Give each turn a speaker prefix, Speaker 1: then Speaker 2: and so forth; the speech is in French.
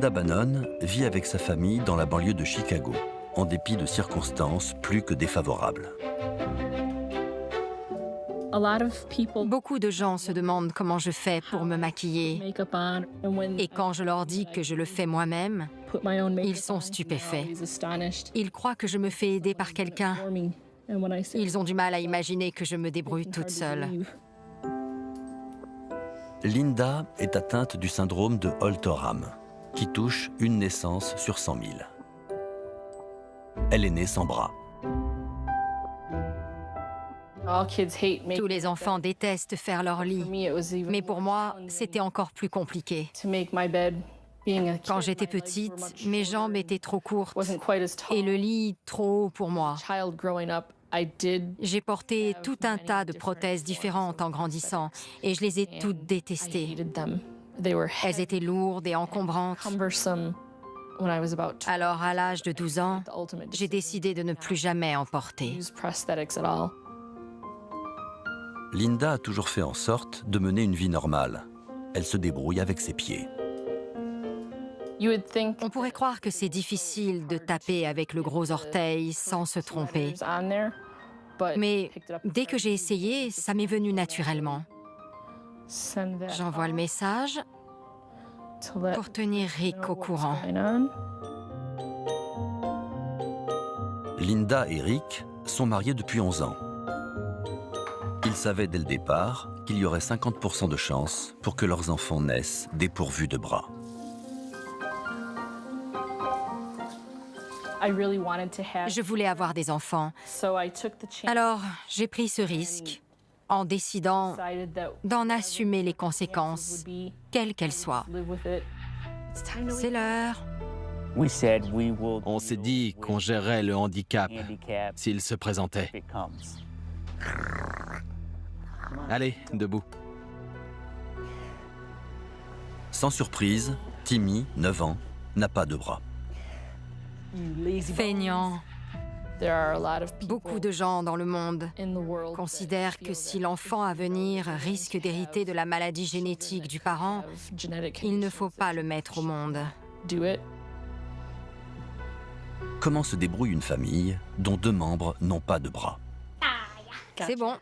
Speaker 1: Linda Bannon vit avec sa famille dans la banlieue de Chicago, en dépit de circonstances plus que défavorables.
Speaker 2: Beaucoup de gens se demandent comment je fais pour me maquiller. Et quand je leur dis que je le fais moi-même, ils sont stupéfaits. Ils croient que je me fais aider par quelqu'un. Ils ont du mal à imaginer que je me débrouille toute seule.
Speaker 1: Linda est atteinte du syndrome de Holt-Oram, qui touche une naissance sur 100 000. Elle est née sans bras.
Speaker 2: Tous les enfants détestent faire leur lit. Mais pour moi, c'était encore plus compliqué. Quand j'étais petite, mes jambes étaient trop courtes et le lit trop haut pour moi. J'ai porté tout un tas de prothèses différentes en grandissant et je les ai toutes détestées. Elles étaient lourdes et encombrantes. Alors, à l'âge de 12 ans, j'ai décidé de ne plus jamais en porter.
Speaker 1: Linda a toujours fait en sorte de mener une vie normale. Elle se débrouille avec ses pieds.
Speaker 2: On pourrait croire que c'est difficile de taper avec le gros orteil sans se tromper. Mais dès que j'ai essayé, ça m'est venu naturellement. J'envoie le message pour tenir Rick au courant.
Speaker 1: Linda et Rick sont mariés depuis 11 ans. Ils savaient dès le départ qu'il y aurait 50% de chances pour que leurs enfants naissent dépourvus de bras.
Speaker 2: Je voulais avoir des enfants. Alors, j'ai pris ce risque en décidant d'en assumer les conséquences, quelles qu'elles soient. C'est l'heure.
Speaker 3: On s'est dit qu'on gérerait le handicap s'il se présentait. Allez, debout.
Speaker 1: Sans surprise, Timmy, 9 ans, n'a pas de bras.
Speaker 2: Feignant. Beaucoup de gens dans le monde considèrent que si l'enfant à venir risque d'hériter de la maladie génétique du parent, il ne faut pas le mettre au monde.
Speaker 1: Comment se débrouille une famille dont 2 membres n'ont pas de bras?
Speaker 2: C'est bon.